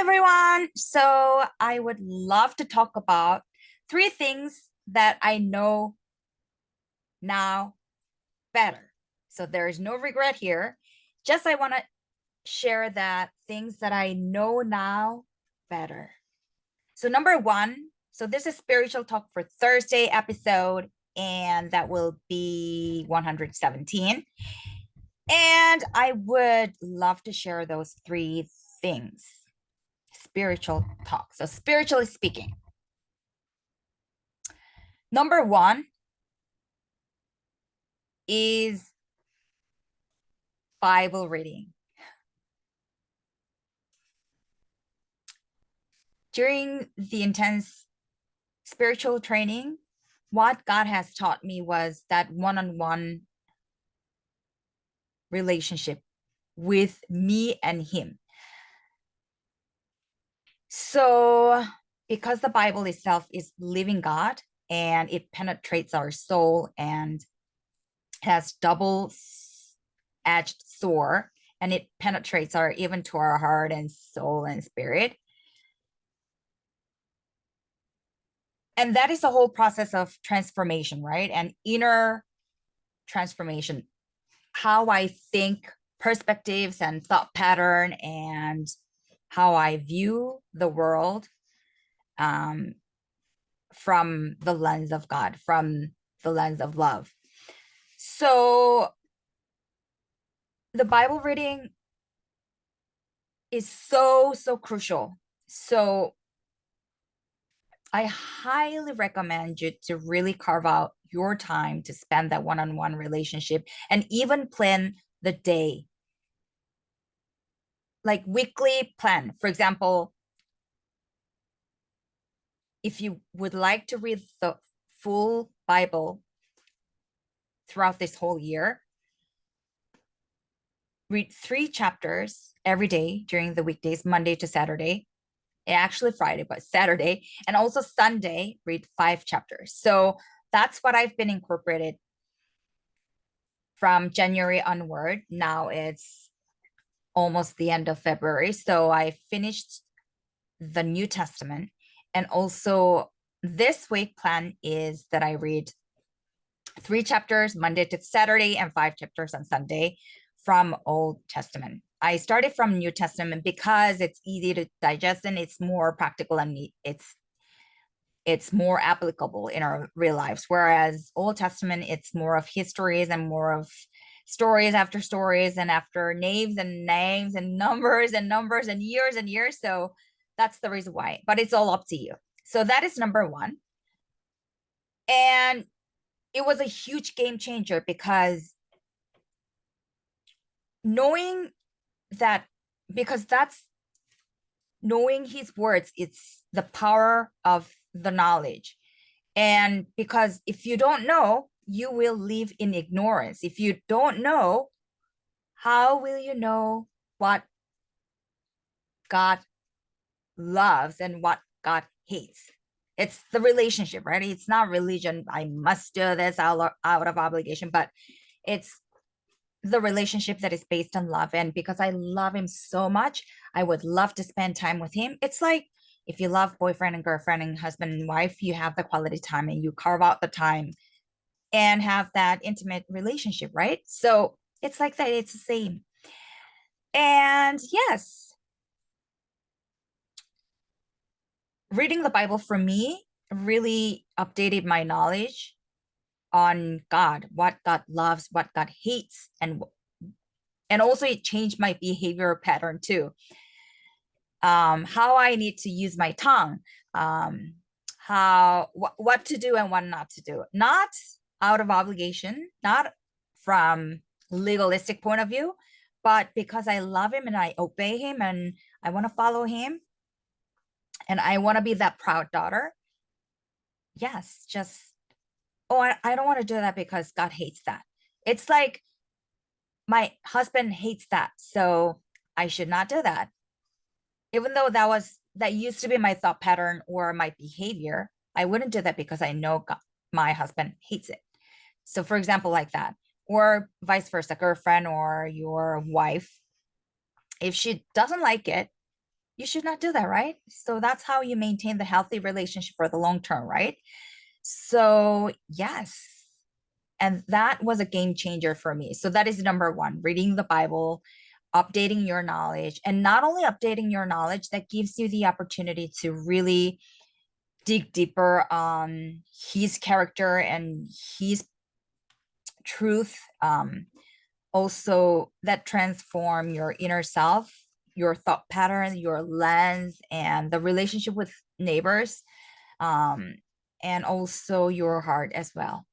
everyone. So, I would love to talk about three things that I know now better. So, there is no regret here. Just I want to share that things that I know now better. So, number one, so this is spiritual talk for Thursday episode, and that will be 117. And I would love to share those three things. Spiritual talk. So, spiritually speaking, number one is Bible reading. During the intense spiritual training, what God has taught me was that one on one relationship with me and Him. So, because the Bible itself is living God and it penetrates our soul and has double edged sword, and it penetrates our even to our heart and soul and spirit. And that is the whole process of transformation, right? And inner transformation, how I think, perspectives and thought pattern, and how I view the world, um, from the lens of God, from the lens of love. So the Bible reading is so crucial. So I highly recommend you to really carve out your time to spend that one-on-one relationship and even plan the day. Like weekly plan. For example, if you would like to read the full Bible throughout this whole year, read 3 chapters every day during the weekdays, Monday to Saturday. Actually Friday, but Saturday, and also Sunday, read 5 chapters. So that's what I've been incorporated from January onward. Now it's almost the end of February. So I finished the New Testament. And also this week plan is that I read 3 chapters Monday to Saturday and 5 chapters on Sunday from Old Testament. I started from New Testament because it's easy to digest and it's more practical and it's more applicable in our real lives. Whereas Old Testament, it's more of histories and more of stories after stories and after names and names and numbers and years and years. So that's the reason why. But it's all up to you. So that is number one. And it was a huge game changer because knowing that, because that's knowing his words, it's the power of the knowledge. And because if you don't know, you will live in ignorance. If you don't know, how will you know what God loves and what God hates? It's the relationship, right? It's not religion. I must do this out of obligation, but it's the relationship that is based on love. And because I love him so much, I would love to spend time with him. It's like if you love boyfriend and girlfriend and husband and wife, you have the quality time and you carve out the time and have that intimate relationship, right? So it's like that, it's the same. And yes, reading the Bible for me really updated my knowledge on God, what God loves, what God hates, and also it changed my behavior pattern too. How I need to use my tongue, what to do and what not to do, not out of obligation, not from legalistic point of view, but because I love him and I obey him and I want to follow him and I want to be that proud daughter. Yes, just, oh, I don't want to do that because God hates that. It's like my husband hates that, so I should not do that. Even though that used to be my thought pattern or my behavior, I wouldn't do that because I know God, my husband hates it. So for example, like that, or vice versa, girlfriend or your wife, if she doesn't like it, you should not do that, right? So that's how you maintain the healthy relationship for the long term, right? So yes, and that was a game changer for me. So that is number one, reading the Bible, updating your knowledge, and not only updating your knowledge, that gives you the opportunity to really dig deeper on his character and his truth. Also, that transform your inner self, your thought pattern, your lens, and the relationship with neighbors, um, and also your heart as well.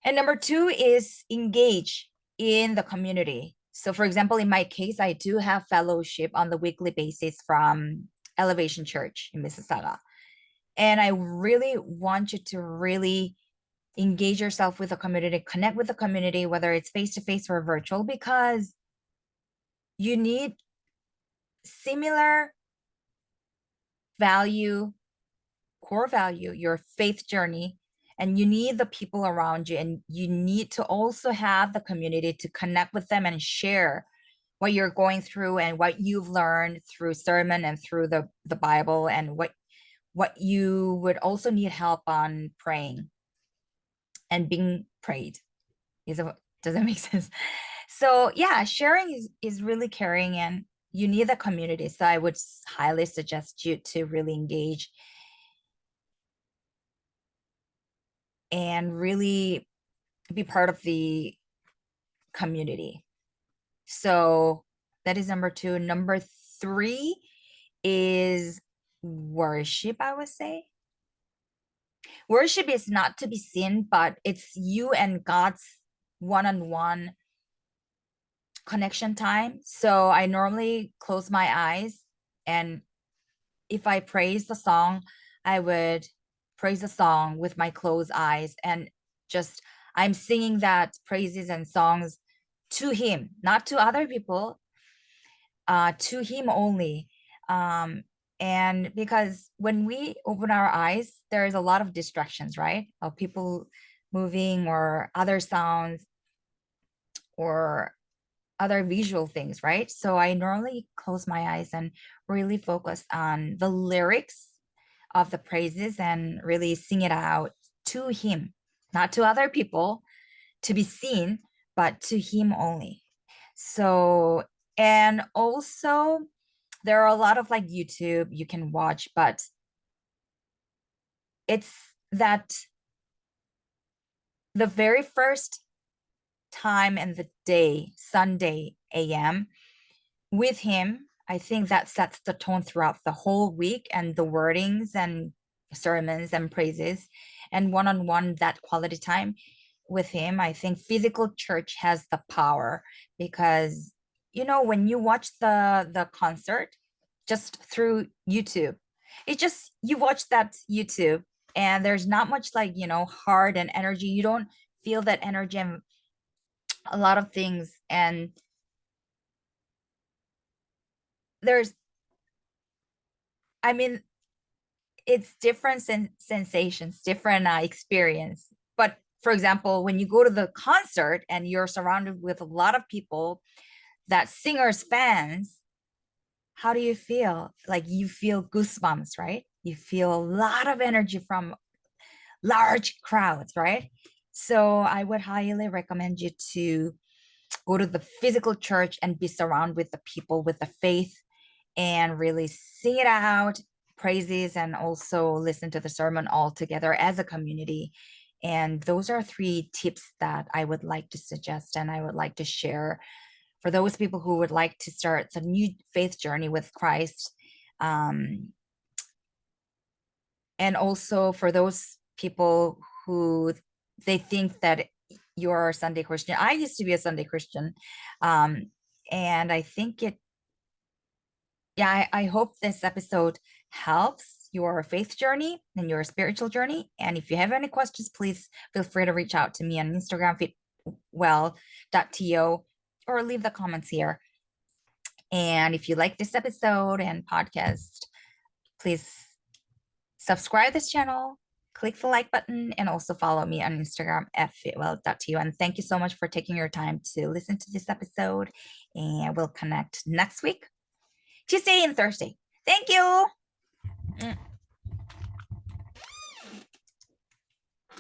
And number two is engage in the community. So, for example, in my case, I do have fellowship on the weekly basis from Elevation Church in Mississauga. And I really want you to really engage yourself with the community, connect with the community, whether it's face to face or virtual, because you need similar value, core value, your faith journey, and you need the people around you, and you need to also have the community to connect with them and share what you're going through and what you've learned through sermon and through the Bible, and what you would also need help on praying and being prayed. Does it make sense? So yeah, sharing is really caring, and you need the community. So I would highly suggest you to really engage and really be part of the community. So that is number two. Number three is worship, I would say. Worship is not to be seen, but it's you and God's one-on-one connection time. So I normally close my eyes, and if I praise the song, I would praise the song with my closed eyes, and just I'm singing that praises and songs to him, not to other people, to him only. And because when we open our eyes, there's a lot of distractions, right? Of people moving or other sounds or other visual things, right? So I normally close my eyes and really focus on the lyrics of the praises and really sing it out to him, not to other people to be seen, but to him only. So, and also there are a lot of like YouTube you can watch, but it's that the very first time in the day, Sunday AM, with him, I think that sets the tone throughout the whole week, and the wordings and sermons and praises and one-on-one, that quality time with him. I think physical church has the power, because when you watch the concert just through YouTube, it just you watch that YouTube, and there's not much like heart and energy. You don't feel that energy and a lot of things. And there's I mean, it's different sensations, different experience. But for example, when you go to the concert and you're surrounded with a lot of people that singers fans, how do you feel? Like you feel goosebumps, right? You feel a lot of energy from large crowds, right? So I would highly recommend you to go to the physical church and be surrounded with the people with the faith, and really sing it out, praises, and also listen to the sermon all together as a community. And those are three tips that I would like to suggest and I would like to share for those people who would like to start the new faith journey with Christ. And also for those people who they think that you're a Sunday Christian. I used to be a Sunday Christian. And I think I hope this episode helps your faith journey and your spiritual journey. And if you have any questions, please feel free to reach out to me on Instagram, fitwell.to, or leave the comments here. And if you like this episode and podcast, please subscribe this channel, click the like button, and also follow me on Instagram at fitwell.to. And thank you so much for taking your time to listen to this episode. And we'll connect next week. Tuesday and Thursday. Thank you.